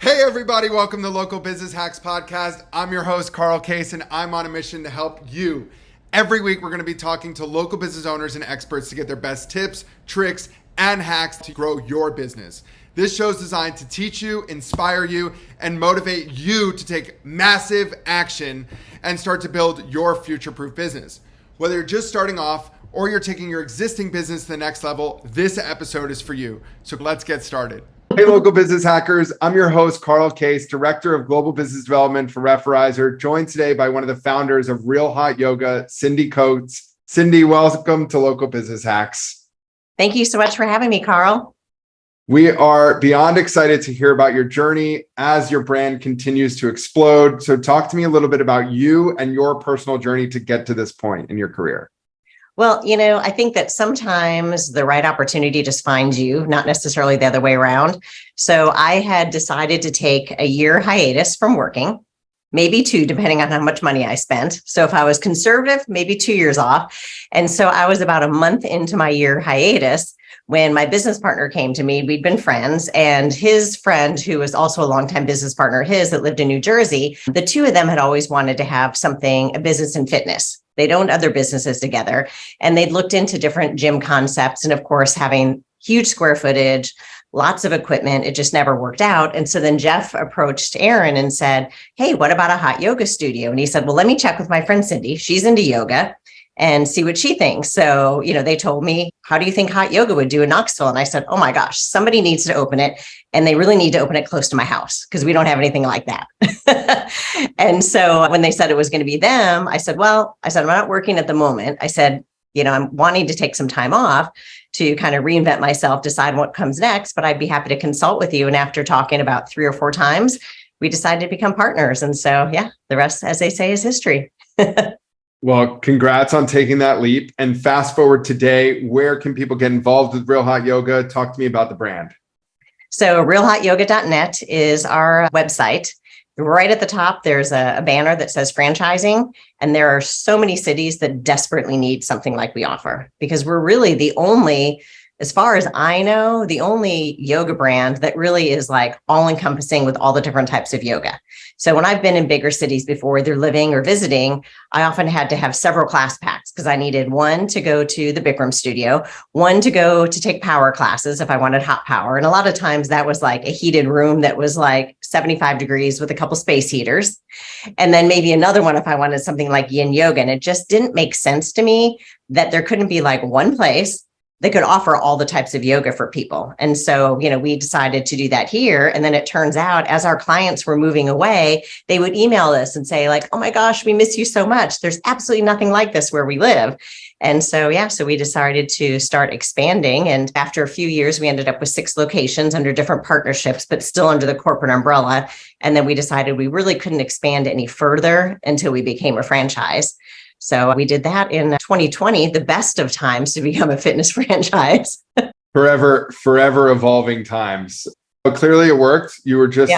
Hey everybody, welcome to Local Business Hacks Podcast. I'm your host, Carl Case, and I'm on a mission to help you. Every week, we're going to be talking to local business owners and experts to get their best tips, tricks, and hacks to grow your business. This show is designed to teach you, inspire you, and motivate you to take massive action and start to build your future-proof business. Whether you're just starting off or you're taking your existing business to the next level, this episode is for you. So let's get started. Hey, local business hackers. I'm your host, Carl Case, Director of Global Business Development for Referrizer, joined today by one of the founders of Real Hot Yoga, Cindy Coates. Cindy, welcome to Local Business Hacks. Thank you so much for having me, Carl. We are beyond excited to hear about your journey as your brand continues to explode. So talk to me a little bit about you and your personal journey to get to this point in your career. Well, I think that sometimes the right opportunity just finds you, not necessarily the other way around. So I had decided to take a year hiatus from working, maybe two, depending on how much money I spent. So if I was conservative, maybe 2 years off. And so I was about a month into my year hiatus when my business partner came to me. We'd been friends, and his friend, who was also a longtime business partner of his that lived in New Jersey, the two of them had always wanted to have a business in fitness. They'd owned other businesses together, and they'd looked into different gym concepts. And of course, having huge square footage, lots of equipment, it just never worked out. And so then Jeff approached Aaron and said, "Hey, what about a hot yoga studio?" And he said, "Well, let me check with my friend Cindy. She's into yoga, and see what she thinks." So, they told me, "How do you think hot yoga would do in Knoxville?" And I said, "Oh my gosh, somebody needs to open it. And they really need to open it close to my house because we don't have anything like that." And so when they said it was going to be them, I said, I'm not working at the moment. I said, I'm wanting to take some time off to kind of reinvent myself, decide what comes next, but I'd be happy to consult with you. And after talking about 3 or 4 times, we decided to become partners. And so, the rest, as they say, is history. Well, congrats on taking that leap. And fast forward today, where can people get involved with Real Hot Yoga? Talk to me about the brand. So realhotyoga.net is our website. Right at the top, there's a banner that says franchising. And there are so many cities that desperately need something like we offer, because we're really the only, as far as I know, the only yoga brand that really is like all encompassing with all the different types of yoga. So when I've been in bigger cities before, either living or visiting, I often had to have several class packs because I needed one to go to the Bikram studio, one to go to take power classes if I wanted hot power. And a lot of times that was like a heated room that was like 75 degrees with a couple space heaters. And then maybe another one if I wanted something like yin yoga. And it just didn't make sense to me that there couldn't be like one place they could offer all the types of yoga for people. And so, we decided to do that here. And then it turns out as our clients were moving away, they would email us and say like, "Oh my gosh, we miss you so much. There's absolutely nothing like this where we live." And so, so we decided to start expanding. And after a few years, we ended up with 6 locations under different partnerships, but still under the corporate umbrella. And then we decided we really couldn't expand any further until we became a franchise. So we did that in 2020, the best of times to become a fitness franchise. Forever evolving times. But clearly it worked. You were just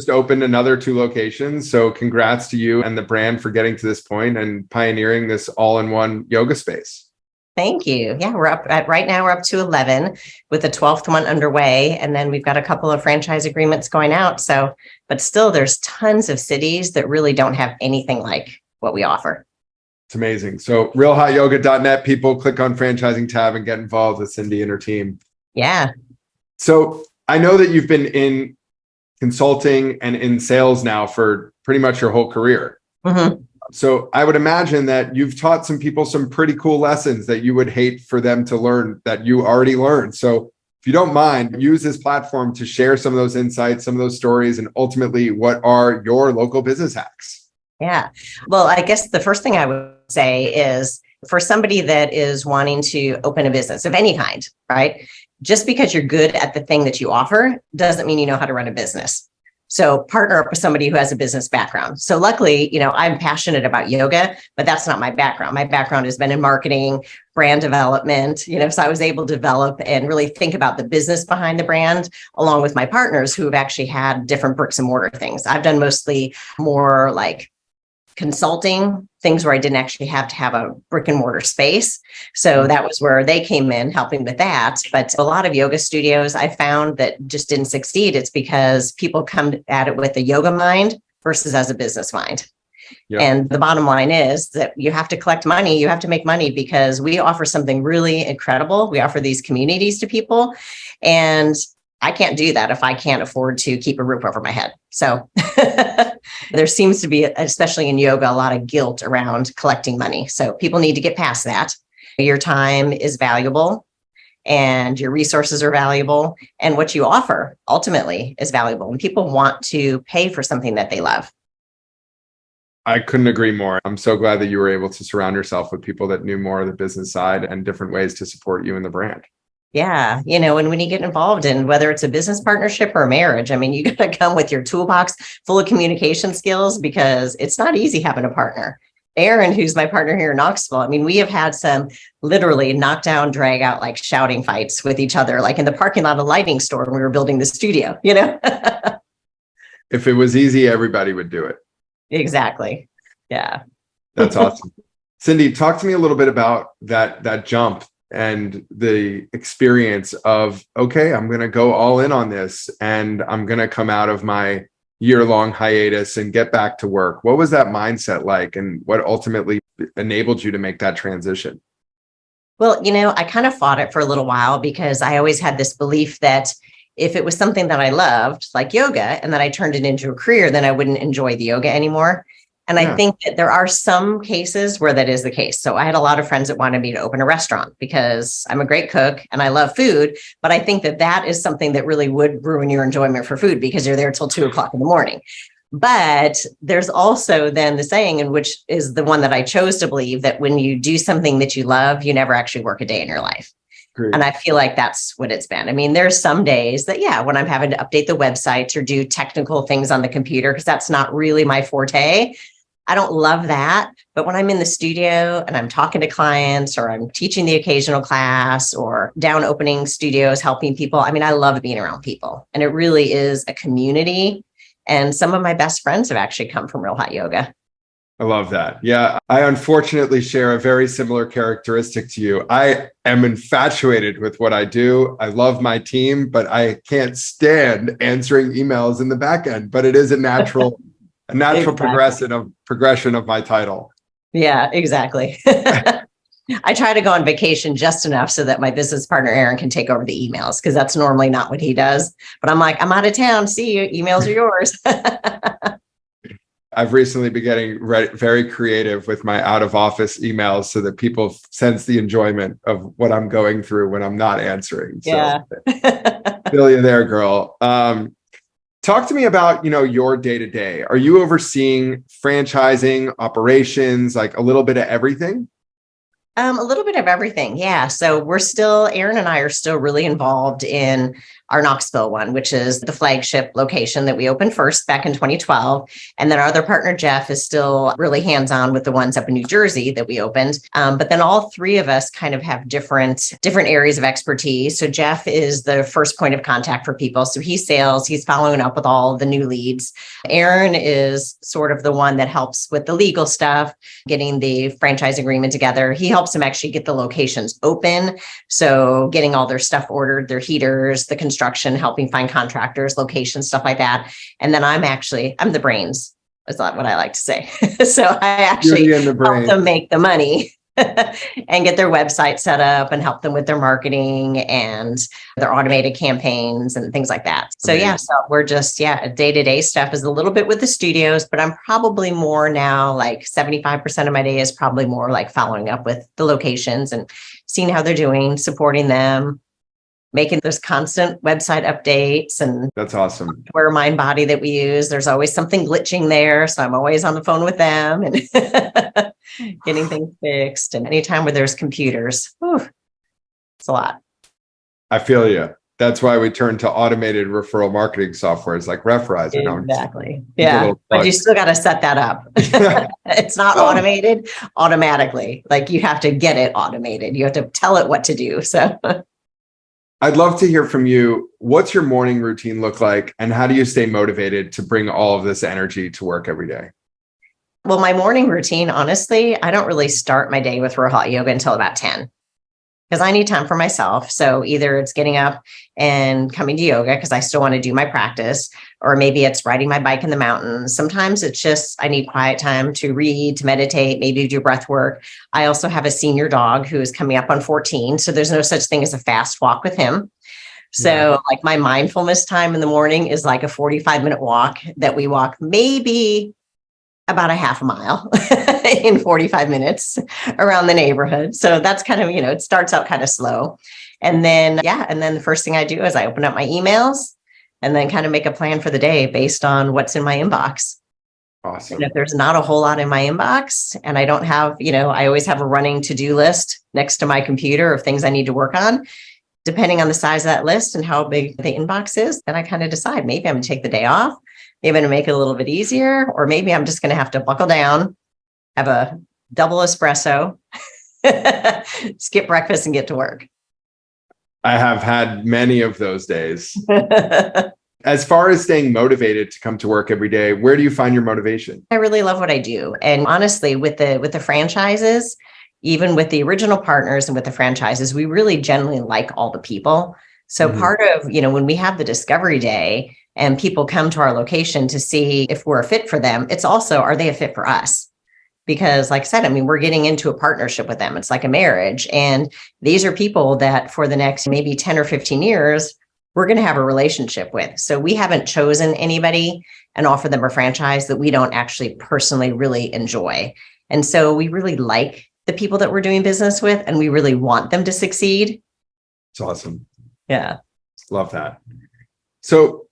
opened another 2 locations. So congrats to you and the brand for getting to this point and pioneering this all-in-one yoga space. Thank you. Yeah, right now we're up to 11 with the 12th one underway. And then we've got a couple of franchise agreements going out. So, but still there's tons of cities that really don't have anything like what we offer. It's amazing. So realhotyoga.net, people click on franchising tab and get involved with Cindy and her team. Yeah. So I know that you've been in consulting and in sales now for pretty much your whole career. Mm-hmm. So I would imagine that you've taught some people some pretty cool lessons that you would hate for them to learn that you already learned. So if you don't mind, use this platform to share some of those insights, some of those stories, and ultimately what are your local business hacks? Yeah. Well, I guess the first thing I would say is for somebody that is wanting to open a business of any kind, right? Just because you're good at the thing that you offer doesn't mean you know how to run a business. So partner up with somebody who has a business background. So luckily, I'm passionate about yoga, but that's not my background. My background has been in marketing, brand development, so I was able to develop and really think about the business behind the brand, along with my partners who have actually had different bricks and mortar things. I've done mostly more like consulting, things where I didn't actually have to have a brick and mortar space. So that was where they came in helping with that. But a lot of yoga studios I found that just didn't succeed. It's because people come at it with a yoga mind versus as a business mind. Yep. And the bottom line is that you have to collect money. You have to make money because we offer something really incredible. We offer these communities to people. And I can't do that if I can't afford to keep a roof over my head. So there seems to be, especially in yoga, a lot of guilt around collecting money. So people need to get past that. Your time is valuable and your resources are valuable. And what you offer ultimately is valuable. And people want to pay for something that they love. I couldn't agree more. I'm so glad that you were able to surround yourself with people that knew more of the business side and different ways to support you and the brand. Yeah. And when you get involved in whether it's a business partnership or a marriage, I mean, you got to come with your toolbox full of communication skills because it's not easy having a partner. Aaron, who's my partner here in Knoxville, I mean, we have had some literally knockdown, drag out, like shouting fights with each other, like in the parking lot of the lighting store when we were building the studio, If it was easy, everybody would do it. Exactly. Yeah. That's awesome. Cindy, talk to me a little bit about that jump and the experience of, okay, I'm going to go all in on this and I'm going to come out of my year-long hiatus and get back to work. What was that mindset like and what ultimately enabled you to make that transition? Well, I kind of fought it for a little while because I always had this belief that if it was something that I loved, like yoga, and that I turned it into a career, then I wouldn't enjoy the yoga anymore. And I think that there are some cases where that is the case. So I had a lot of friends that wanted me to open a restaurant because I'm a great cook and I love food. But I think that is something that really would ruin your enjoyment for food because you're there till 2:00 in the morning. But there's also then the saying, and which is the one that I chose to believe, that when you do something that you love, you never actually work a day in your life. Great. And I feel like that's what it's been. I mean, there's some days that, when I'm having to update the website or do technical things on the computer, because that's not really my forte. I don't love that. But when I'm in the studio and I'm talking to clients or I'm teaching the occasional class or down opening studios, helping people, I mean, I love being around people. And it really is a community. And some of my best friends have actually come from Real Hot Yoga. I love that. Yeah, I unfortunately share a very similar characteristic to you. I am infatuated with what I do. I love my team, but I can't stand answering emails in the back end. But it is a natural exactly. progression of my title. Yeah, exactly. I try to go on vacation just enough so that my business partner, Aaron, can take over the emails because that's normally not what he does. But I'm like, I'm out of town. See you. Emails are yours. I've recently been getting very creative with my out of office emails so that people sense the enjoyment of what I'm going through when I'm not answering. Yeah. So feel you there, girl. Talk to me about, your day to day. Are you overseeing franchising, operations, like a little bit of everything? A little bit of everything. Yeah. So Aaron and I are still really involved in our Knoxville one, which is the flagship location that we opened first back in 2012. And then our other partner, Jeff, is still really hands-on with the ones up in New Jersey that we opened. But then all three of us kind of have different areas of expertise. So Jeff is the first point of contact for people. So he's sales, he's following up with all the new leads. Aaron is sort of the one that helps with the legal stuff, getting the franchise agreement together. He helps them actually get the locations open. So getting all their stuff ordered, their heaters, the construction, helping find contractors, locations, stuff like that. And then I'm the brains. That's not what I like to say. So I actually help them make the money and get their website set up and help them with their marketing and their automated campaigns and things like that. So so we're just, day-to-day stuff is a little bit with the studios, but I'm probably more now, like 75% of my day is probably more like following up with the locations and seeing how they're doing, supporting them, making those constant website updates. And that's awesome. Where Mind Body that we use, there's always something glitching there. So I'm always on the phone with them and getting things fixed. And anytime where there's computers, it's a lot. I feel you. That's why we turn to automated referral marketing softwares like Referrizer. Exactly. Yeah. But you still got to set that up. It's not automated automatically. Like you have to get it automated. You have to tell it what to do. So I'd love to hear from you. What's your morning routine look like? And how do you stay motivated to bring all of this energy to work every day? Well, my morning routine, honestly, I don't really start my day with real hot yoga until about 10 because I need time for myself. So either it's getting up and coming to yoga because I still want to do my practice, or maybe it's riding my bike in the mountains. Sometimes it's just I need quiet time to read, to meditate, maybe do breath work. I also have a senior dog who is coming up on 14. So there's no such thing as a fast walk with him. So like my mindfulness time in the morning is like a 45-minute walk that we walk maybe about a half a mile in 45 minutes around the neighborhood. So that's kind of, it starts out kind of slow. And then the first thing I do is I open up my emails and then kind of make a plan for the day based on what's in my inbox. Awesome. And if there's not a whole lot in my inbox and I don't have, I always have a running to-do list next to my computer of things I need to work on. Depending on the size of that list and how big the inbox is, then I kind of decide maybe I'm going to take the day off. Maybe I'm going to make it a little bit easier, or maybe I'm just going to have to buckle down, have a double espresso, skip breakfast and get to work. I have had many of those days. As far as staying motivated to come to work every day, where do you find your motivation? I really love what I do. And honestly, with the franchises, even with the original partners and with the franchises, we really generally like all the people. So part of, when we have the discovery day and people come to our location to see if we're a fit for them, it's also, are they a fit for us? Because like I said, we're getting into a partnership with them. It's like a marriage. And these are people that for the next maybe 10 or 15 years, we're going to have a relationship with. So we haven't chosen anybody and offer them a franchise that we don't actually personally really enjoy. And so we really like the people that we're doing business with, and we really want them to succeed. It's awesome. Yeah. Love that. So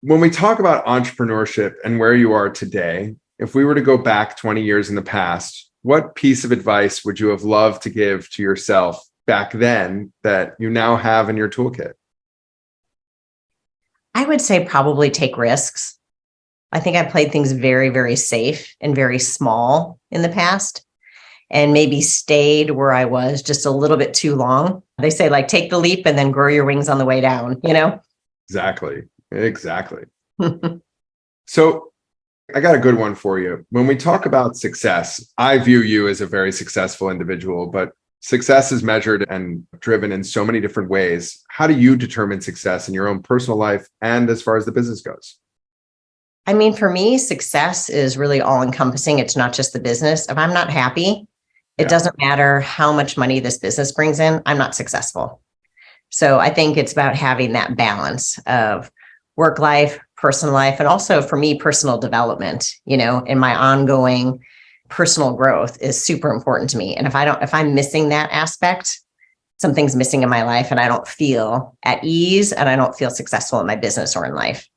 when we talk about entrepreneurship and where you are today, if we were to go back 20 years in the past, what piece of advice would you have loved to give to yourself back then that you now have in your toolkit? I would say probably take risks. I think I played things very, very safe and very small in the past, and maybe stayed where I was just a little bit too long. They say like take the leap and then grow your wings on the way down, Exactly. So I got a good one for you. When we talk about success, I view you as a very successful individual, but success is measured and driven in so many different ways. How do you determine success in your own personal life and as far as the business goes? For me, success is really all encompassing. It's not just the business. If I'm not happy, it doesn't matter how much money this business brings in, I'm not successful. So I think it's about having that balance of work life, personal life, and also for me, personal development, and my ongoing personal growth is super important to me. And if I'm missing that aspect, something's missing in my life and I don't feel at ease and I don't feel successful in my business or in life.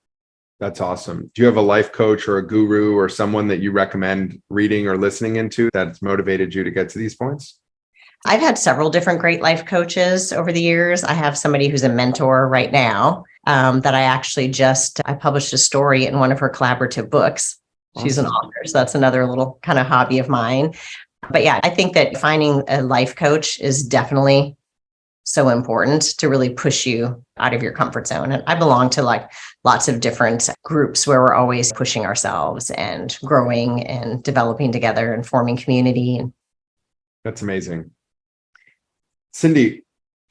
That's awesome. Do you have a life coach or a guru or someone that you recommend reading or listening into that's motivated you to get to these points? I've had several different great life coaches over the years. I have somebody who's a mentor right now that I actually I published a story in one of her collaborative books. Awesome. She's an author. So that's another little kind of hobby of mine. But yeah, I think that finding a life coach is definitely so important to really push you out of your comfort zone. And I belong to like lots of different groups where we're always pushing ourselves and growing and developing together and forming community. That's amazing. Cindy,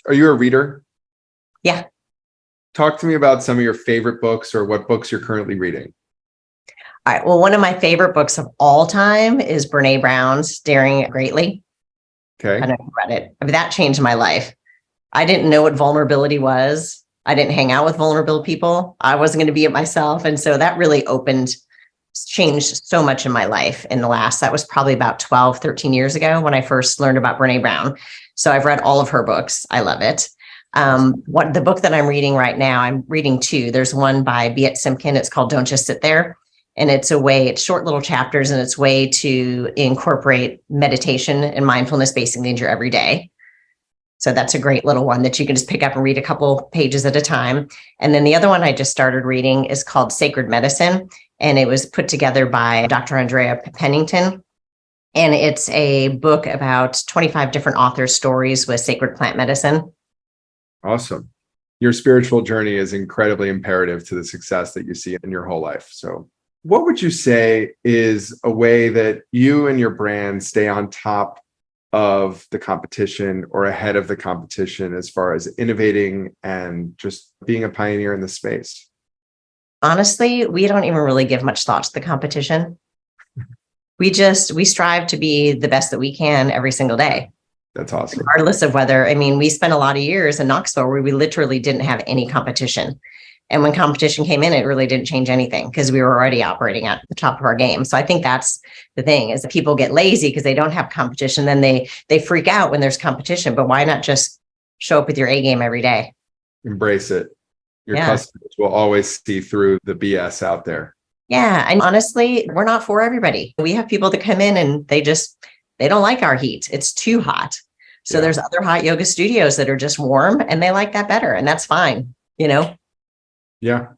are you a reader? Yeah. Talk to me about some of your favorite books or what books you're currently reading. All right. Well, one of my favorite books of all time is Brene Brown's Daring Greatly. Okay. I never read it. That changed my life. I didn't know what vulnerability was. I didn't hang out with vulnerable people. I wasn't going to be it myself. And so that really changed so much in my life that was probably about 12, 13 years ago when I first learned about Brene Brown. So I've read all of her books. I love it. The book that I'm reading right now, I'm reading two. There's one by Beat Simpkin. It's called Don't Just Sit There. And it's short little chapters, and it's a way to incorporate meditation and mindfulness basically into your everyday. So that's a great little one that you can just pick up and read a couple pages at a time. And then the other one I just started reading is called Sacred Medicine. And it was put together by Dr. Andrea Pennington. And it's a book about 25 different authors' stories with sacred plant medicine. Awesome. Your spiritual journey is incredibly imperative to the success that you see in your whole life. So what would you say is a way that you and your brand stay on top of the competition or ahead of the competition as far as innovating and just being a pioneer in the space? Honestly, we don't even really give much thought to the competition. We strive to be the best that we can every single day. That's awesome. Regardless of whether, I mean, we spent a lot of years in Knoxville where we literally didn't have any competition. And when competition came in, it really didn't change anything because we were already operating at the top of our game. So I think that's the thing, is that people get lazy because they don't have competition. Then they freak out when there's competition. But why not just show up with your A game every day? Embrace it. Your customers will always see through the BS out there. Yeah. And honestly, we're not for everybody. We have people that come in and they don't like our heat. It's too hot. So there's other hot yoga studios that are just warm and they like that better. And that's fine. Yeah.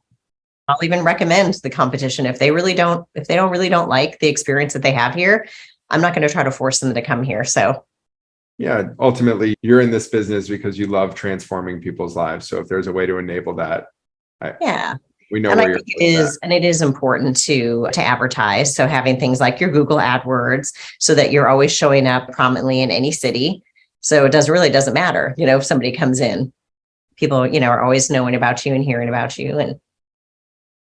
I'll even recommend the competition if they don't really don't like the experience that they have here. I'm not going to try to force them to come here. So yeah, ultimately you're in this business because you love transforming people's lives. So if there's a way to enable that, we know where it is important to advertise. So having things like your Google AdWords so that you're always showing up prominently in any city. So it doesn't matter, if somebody comes in, people, are always knowing about you and hearing about you. And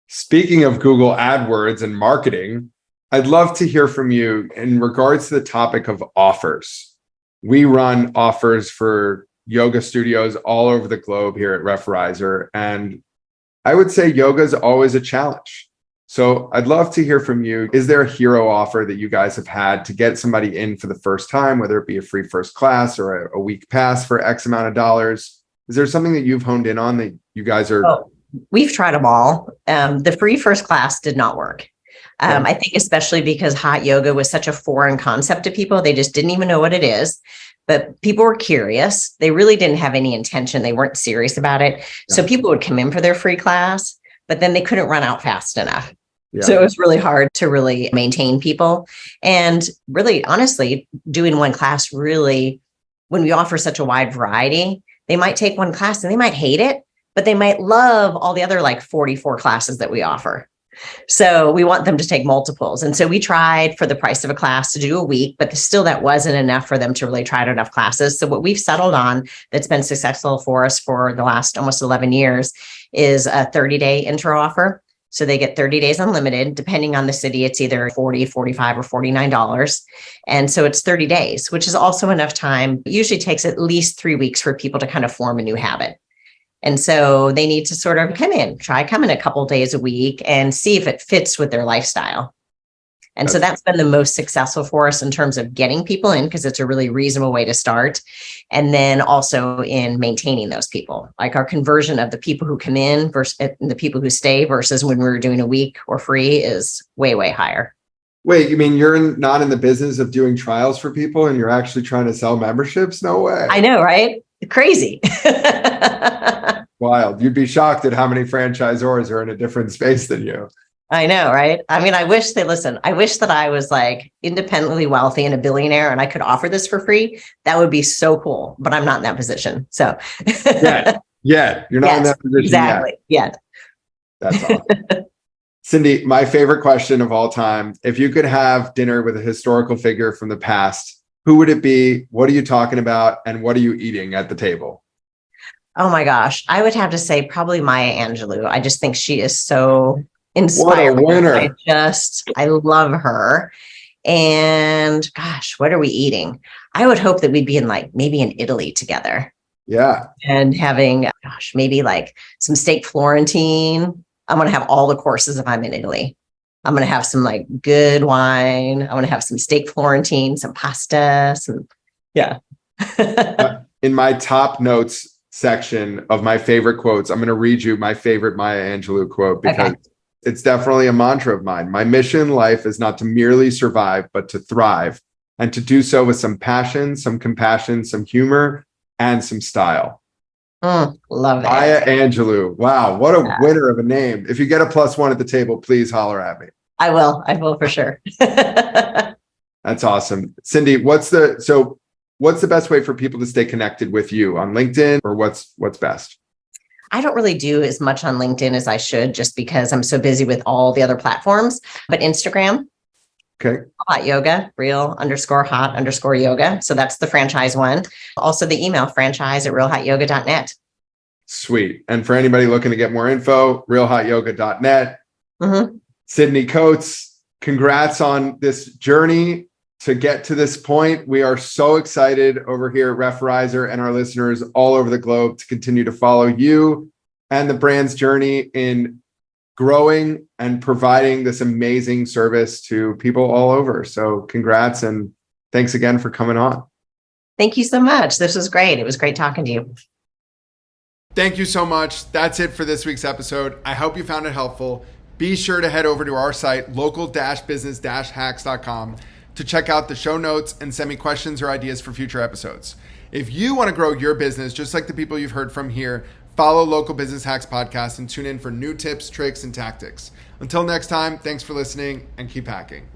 speaking of Google AdWords and marketing, I'd love to hear from you in regards to the topic of offers. We run offers for yoga studios all over the globe here at Referrizer. And I would say yoga is always a challenge. So I'd love to hear from you. Is there a hero offer that you guys have had to get somebody in for the first time, whether it be a free first class or a week pass for X amount of dollars? Is there something that you've honed in on that you guys are? Oh, we've tried them all. The free first class did not work. I think especially because hot yoga was such a foreign concept to people. They just didn't even know what it is. But people were curious. They really didn't have any intention. They weren't serious about it. Yeah. So people would come in for their free class, but then they couldn't run out fast enough. Yeah. So it was really hard to really maintain people. And really, honestly, doing one class really, when we offer such a wide variety, they might take one class and they might hate it, but they might love all the other 44 classes that we offer. So we want them to take multiples. And so we tried for the price of a class to do a week, but still that wasn't enough for them to really try out enough classes. So what we've settled on that's been successful for us for the last almost 11 years is a 30-day intro offer. So they get 30 days unlimited. Depending on the city, it's either $40, $45, or $49. And so it's 30 days, which is also enough time. It usually takes at least 3 weeks for people to kind of form a new habit. And so they need to sort of try coming a couple of days a week and see if it fits with their lifestyle. And so that's been the most successful for us in terms of getting people in, because it's a really reasonable way to start. And then also in maintaining those people, like our conversion of the people who come in versus the people who stay versus when we were doing a week or free is way, way higher. Wait, you mean you're not in the business of doing trials for people and you're actually trying to sell memberships? No way. I know, right? Crazy. Wild. You'd be shocked at how many franchisors are in a different space than you. I know, right? I mean, I wish that I was independently wealthy and a billionaire and I could offer this for free. That would be so cool, but I'm not in that position. So yeah, you're not in that position. Exactly. Yet. That's awesome. Cindy, my favorite question of all time. If you could have dinner with a historical figure from the past, who would it be? What are you talking about? And what are you eating at the table? Oh my gosh. I would have to say probably Maya Angelou. I just think she is so inspiring. What a winner. I love her. And gosh, what are we eating? I would hope that we'd be in maybe in Italy together. Yeah. And having, maybe some steak Florentine. I'm going to have all the courses if I'm in Italy. I'm going to have some good wine. I want to have some steak Florentine, some pasta, In my top notes section of my favorite quotes, I'm going to read you my favorite Maya Angelou quote because it's definitely a mantra of mine. My mission in life is not to merely survive, but to thrive, and to do so with some passion, some compassion, some humor, and some style. Love it. Maya Angelou. Wow. What a winner of a name. If you get a +1 at the table, please holler at me. I will for sure. That's awesome. Cindy, what's the best way for people to stay connected with you on LinkedIn, or what's best? I don't really do as much on LinkedIn as I should just because I'm so busy with all the other platforms. But Instagram, Okay. hot yoga, real_hot_yoga. So that's the franchise one. Also the email franchise@realhotyoga.net. Sweet. And for anybody looking to get more info, realhotyoga.net. Mm-hmm. Sydney Coates, congrats on this journey to get to this point. We are so excited over here at Referrizer and our listeners all over the globe to continue to follow you and the brand's journey in growing and providing this amazing service to people all over. So congrats and thanks again for coming on. Thank you so much. This was great. It was great talking to you. Thank you so much. That's it for this week's episode. I hope you found it helpful. Be sure to head over to our site, local-business-hacks.com, to check out the show notes and send me questions or ideas for future episodes. If you want to grow your business, just like the people you've heard from here, follow Local Business Hacks Podcast and tune in for new tips, tricks, and tactics. Until next time, thanks for listening and keep hacking.